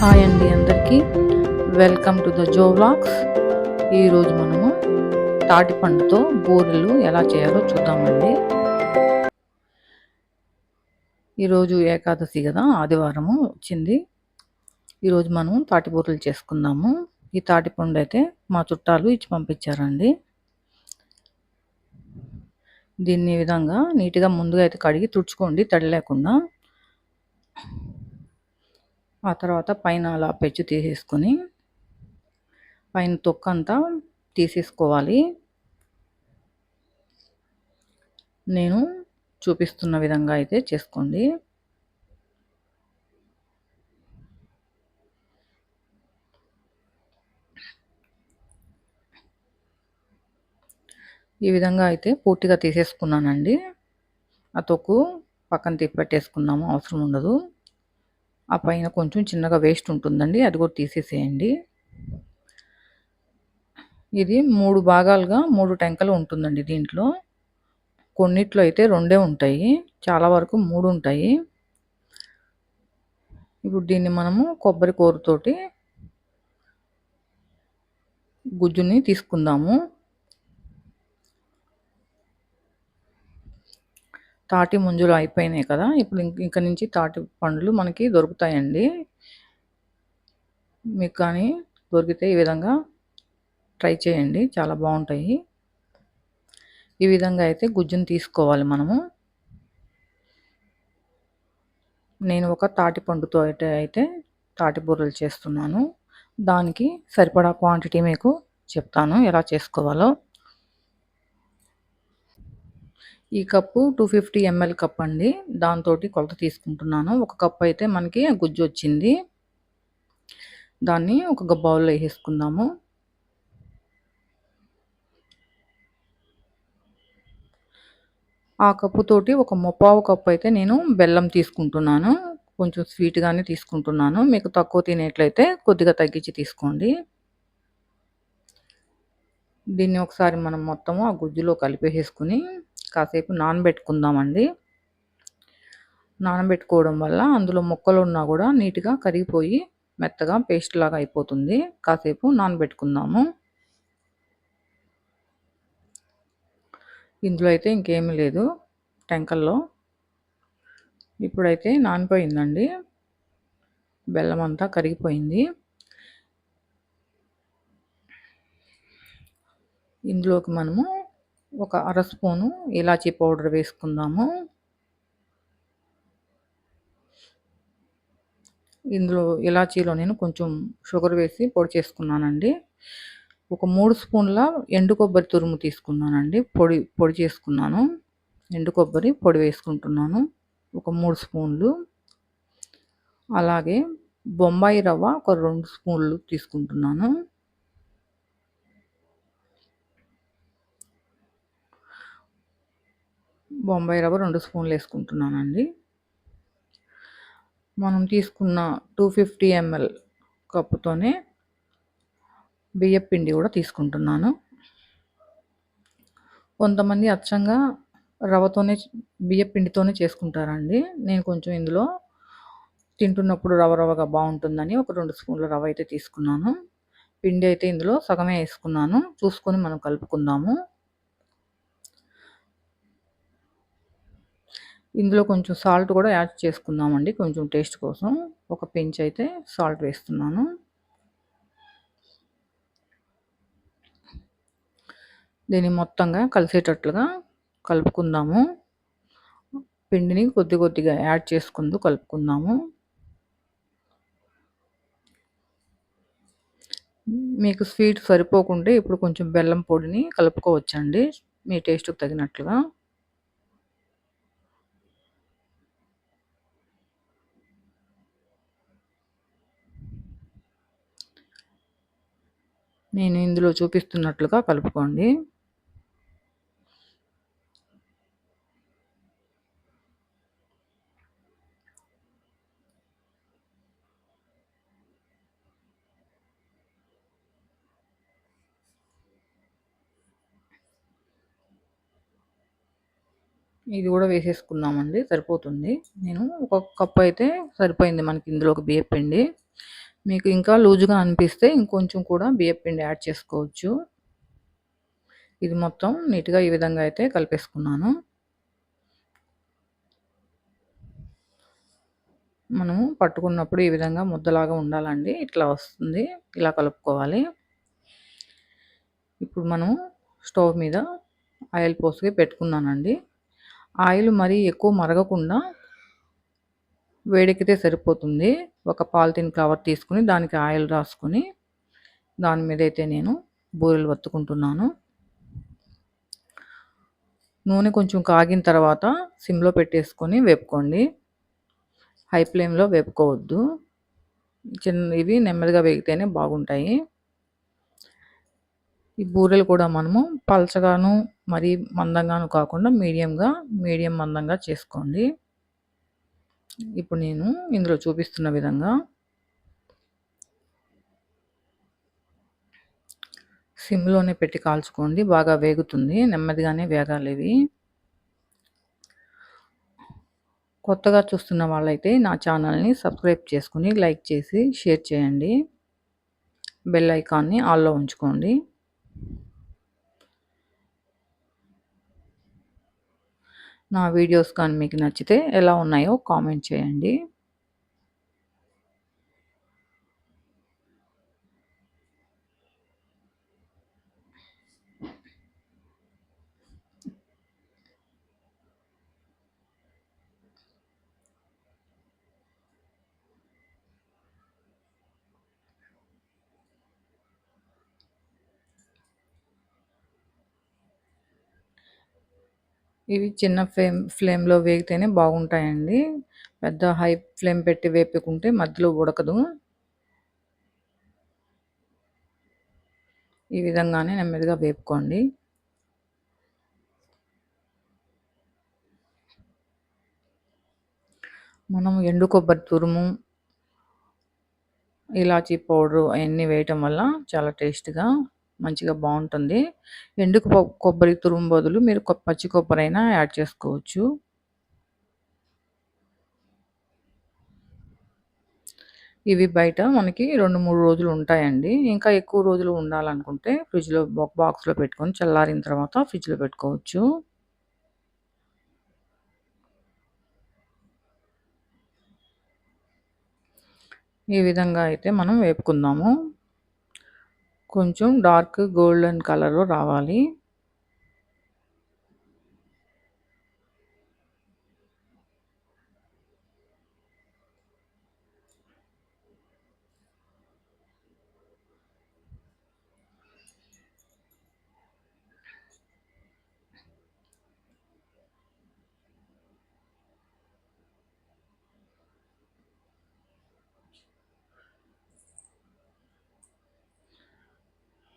Hi అండి అందరికీ. Welcome to the Jo vlogs. ఈరోజు మనము తాటిపండుతో బూరెలు ఎలా చేయాలో చూద్దామండి. ఈరోజు ఏకాదశి కదా, ఆదివారము వచ్చింది. ఈరోజు మనం తాటి బూరెలు చేసుకుందాము. ఈ తాటిపండు అయితే మా చుట్టాలు ఇచ్చి పంపించారండి. దీన్ని ఈ విధంగా నీట్గా ముందుగా అయితే కడిగి తుడుచుకోండి, తడి లేకుండా. ఆ తర్వాత పైన అలా పెచ్చు తీసేసుకొని పైన తొక్కంతా తీసేసుకోవాలి. నేను చూపిస్తున్న విధంగా అయితే చేసుకోండి. ఈ విధంగా అయితే పూర్తిగా తీసేసుకున్నానండి. ఆ తొక్కు పక్కన తిప్పెట్టేసుకుందాము, అవసరం ఉండదు. ఆ పైన కొంచెం చిన్నగా వేస్ట్ ఉంటుందండి, అది కూడా తీసేసేయండి. ఇది 3 భాగాలుగా 3 టెంకలు ఉంటుందండి దీంట్లో. కొన్నిట్లో అయితే 2 ఉంటాయి, చాలా వరకు 3 ఉంటాయి. ఇప్పుడు దీన్ని మనము కొబ్బరి కూరతోటి గుజ్జుని తీసుకుందాము. తాటి ముంజలు అయిపోయినాయి కదా, ఇప్పుడు ఇంక నుంచి తాటి పండ్లు మనకి దొరుకుతాయండి. మీకు కానీ దొరికితే ఈ విధంగా ట్రై చేయండి, చాలా బాగుంటాయి. ఈ విధంగా అయితే గుజ్జును తీసుకోవాలి మనము. నేను ఒక తాటి పండుతో అయితే తాటి బూరెలు చేస్తున్నాను. దానికి సరిపడా క్వాంటిటీ మీకు చెప్తాను ఎలా చేసుకోవాలో. ఈ కప్పు 250 ml కప్ అండి, దాంతో కొలత తీసుకుంటున్నాను. ఒక కప్పు అయితే మనకి గుజ్జు వచ్చింది. దాన్ని ఒక బౌల్లో వేసేసుకుందాము. ఆ కప్పుతోటి ఒక ముప్పావు కప్పు అయితే నేను బెల్లం తీసుకుంటున్నాను. కొంచెం స్వీట్గానే తీసుకుంటున్నాను. మీకు తక్కువ తినేట్లయితే కొద్దిగా తగ్గించి తీసుకోండి. దీన్ని ఒకసారి మనం మొత్తము ఆ గుజ్జులో కలిపేసుకుని కాసేపు నానబెట్టుకుందామండి. నానబెట్టుకోవడం వల్ల అందులో ముక్కలు ఉన్నా కూడా నీట్గా కరిగిపోయి మెత్తగా పేస్ట్ లాగా అయిపోతుంది. కాసేపు నానబెట్టుకుందాము. ఇందులో అయితే ఇంకేమీ లేదు టెంకల్లో. ఇప్పుడైతే నానిపోయిందండి, బెల్లం అంతా కరిగిపోయింది. ఇందులోకి మనము ఒక అర స్పూను ఇలాచీ పౌడర్ వేసుకుందాము. ఇందులో ఇలాచీలో నేను కొంచెం షుగర్ వేసి పొడి చేసుకున్నానండి. ఒక 3 స్పూన్ల ఎండు కొబ్బరి తురుము తీసుకున్నానండి, పొడి చేసుకున్నాను. ఎండు కొబ్బరి పొడి వేసుకుంటున్నాను ఒక 3 స్పూన్లు. అలాగే బొంబాయి రవ్వ ఒక 2 స్పూన్లు తీసుకుంటున్నాను. బొంబాయి రవ్వ 2 స్పూన్లు వేసుకుంటున్నానండి. మనం తీసుకున్న 250 ml కప్పుతోనే బియ్యపిండి కూడా తీసుకుంటున్నాను. కొంతమంది అచ్చంగా రవ్వతోనే బియ్యపిండితోనే చేసుకుంటారండి. నేను కొంచెం ఇందులో తింటున్నప్పుడు రవ్వగా బాగుంటుందని ఒక 2 స్పూన్ల రవ్వ అయితే తీసుకున్నాను. పిండి అయితే ఇందులో సగమే వేసుకున్నాను, చూసుకొని మనం కలుపుకుందాము. ఇందులో కొంచెం సాల్ట్ కూడా యాడ్ చేసుకుందామండి, కొంచెం టేస్ట్ కోసం. ఒక పించ్ అయితే సాల్ట్ వేస్తున్నాను. దీన్ని మొత్తంగా కలిసేటట్లుగా కలుపుకుందాము. పిండిని కొద్దిగా యాడ్ చేసుకుంటూ కలుపుకుందాము. మీకు స్వీట్ సరిపోకుంటే ఇప్పుడు కొంచెం బెల్లం పొడిని కలుపుకోవచ్చండి, మీ టేస్ట్కి తగినట్లుగా. నేను ఇందులో చూపిస్తున్నట్లుగా కలుపుకోండి. ఇది కూడా వేసేసుకుందామండి, సరిపోతుంది. నేను ఒక కప్పు అయితే సరిపోయింది మనకి ఇందులోకి బియ్యపిండి. మీకు ఇంకా లూజుగా అనిపిస్తే ఇంకొంచెం కూడా బియ్యపు పిండి యాడ్ చేసుకోవచ్చు. ఇది మొత్తం నీట్‌గా ఈ విధంగా అయితే కలిపేసుకున్నాను. మనము పట్టుకున్నప్పుడు ఈ విధంగా ముద్దలాగా ఉండాలండి. ఇట్లా వస్తుంది. ఇలా కలుపుకోవాలి. ఇప్పుడు మనం స్టవ్ మీద ఆయిల్ పోసి పెట్టుకున్నానండి. ఆయిల్ మరీ ఎక్కువ మరగకుండా వేడెక్కితే సరిపోతుంది. ఒక పాలిథీన్ కవర్ తీసుకొని దానికి ఆయిల్ రాసుకొని దాని మీదైతే నేను బూరెలు ఒత్తుకుంటున్నాను. నూనె కొంచెం కాగిన తర్వాత సిమ్‌లో పెట్టేసుకొని వేపుకోండి. హై ఫ్లేమ్‌లో వేపుకోవద్దు. ఇవి నెమ్మదిగా వేగితేనే బాగుంటాయి. ఈ బూరెలు కూడా మనము పలచగాను, మరీ మందంగాను కాకుండా మీడియం మందంగా చేసుకోండి. ఇప్పుడు నేను ఇందులో చూపిస్తున్న విధంగా సిమ్‌లోనే పెట్టి కాల్చుకోండి. బాగా వేగుతుంది. నెమ్మదిగానే వేగాలివి. కొత్తగా చూస్తున్న వాళ్ళైతే నా ఛానల్‌ని సబ్స్క్రైబ్ చేసుకొని, లైక్ చేసి, షేర్ చేయండి. బెల్ ఐకాన్‌ని ఆల్‌లో ఉంచుకోండి. నా వీడియోస్ కానీ మీకు నచ్చితే ఎలా ఉన్నాయో కామెంట్ చేయండి. ఇవి చిన్న ఫ్లేమ్‌లో వేగితేనే బాగుంటాయండి. పెద్ద హై ఫ్లేమ్ పెట్టి వేపుకుంటే మధ్యలో ఉడకదు. ఈ విధంగానే నెమ్మదిగా వేపుకోండి. మనం ఎండు కొబ్బరి తురుము, ఇలాచీ పౌడరు అయన్నీ వేయటం వల్ల చాలా టేస్ట్‌గా మంచిగా బావుంటుంది. ఎండు కొబ్బరి తురుము బదులు మీరు పచ్చి కొబ్బరైనా యాడ్ చేసుకోవచ్చు. ఇవి బయట మనకి 2, 3 రోజులు ఉంటాయండి. ఇంకా ఎక్కువ రోజులు ఉండాలనుకుంటే ఫ్రిడ్జ్‌లో బాక్స్‌లో పెట్టుకొని చల్లారిన తర్వాత ఫ్రిడ్జ్‌లో పెట్టుకోవచ్చు. ఈ విధంగా అయితే మనం వేపుకుందాము. కొంచెం డార్క్ గోల్డెన్ కలర్‌లో రావాలి.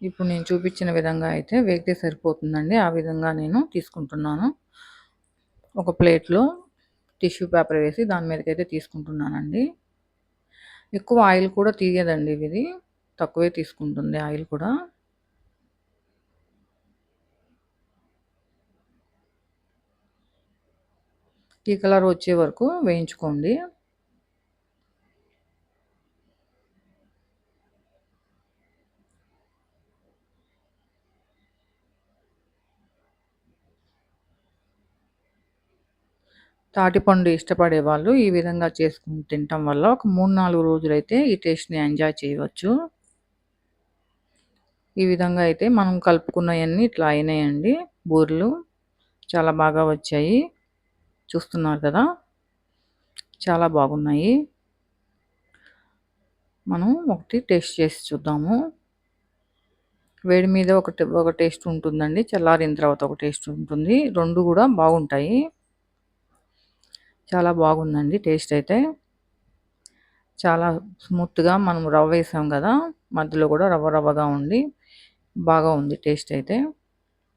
ఇప్పుడు నేను చూపించిన విధంగా అయితే వేగితే సరిపోతుందండి. ఆ విధంగా నేను తీసుకుంటున్నాను. ఒక ప్లేట్‌లో టిష్యూ పేపర్ వేసి దాని మీదకైతే తీసుకుంటున్నానండి. ఎక్కువ ఆయిల్ కూడా తీయదండి ఇది. తక్కువే తీసుకుంటుంది ఆయిల్ కూడా. ఈ కలర్ వచ్చే వరకు వేయించుకోండి. తాటిపండు ఇష్టపడే వాళ్ళు ఈ విధంగా చేసుకొని తినటం వల్ల ఒక 3, 4 రోజులైతే ఈ టేస్ట్‌ని ఎంజాయ్ చేయవచ్చు. ఈ విధంగా అయితే మనం కలుపుకున్నయన్నీ ఇట్లా అయినాయండి బూరెలు. చాలా బాగా వచ్చాయి. చూస్తున్నారు కదా! చాలా బాగున్నాయి. మనం ఒకటి టేస్ట్ చేసి చూద్దాము. వేడి మీద ఒక టేస్ట్ ఉంటుందండి. చల్లారిన తర్వాత ఒక టేస్ట్ ఉంటుంది. 2 కూడా బాగుంటాయి. చాలా బాగుందండి టేస్ట్ అయితే. చాలా స్మూత్‌గా మనం రవ్వేసాం గదా! మధ్యలో కూడా రవ్వగా ఉండి బాగా ఉంది టేస్ట్ అయితే.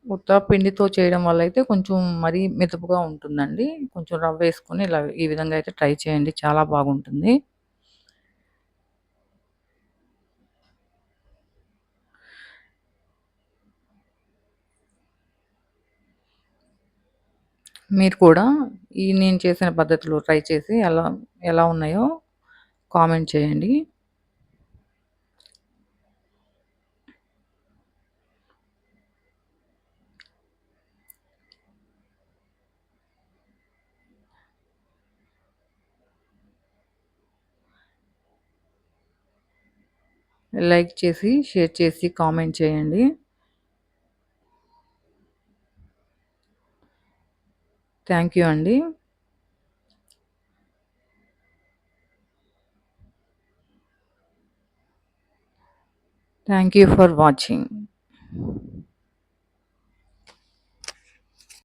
ఉత్త పిండితో చేయడం వల్ల అయితే కొంచెం మరీ మెతుకుగా ఉంటుందండి. కొంచెం రవ్వేసుకొని ఇలా ఈ విధంగా అయితే ట్రై చేయండి. చాలా బాగుంటుంది. మీరు కూడా నేను చేసిన పద్ధతిలో ట్రై చేసి ఎలా ఎలా ఉన్నాయో కామెంట్ చేయండి. లైక్ చేసి, షేర్ చేసి, కామెంట్ చేయండి. థ్యాంక్ యూ అండి. Thank you for watching.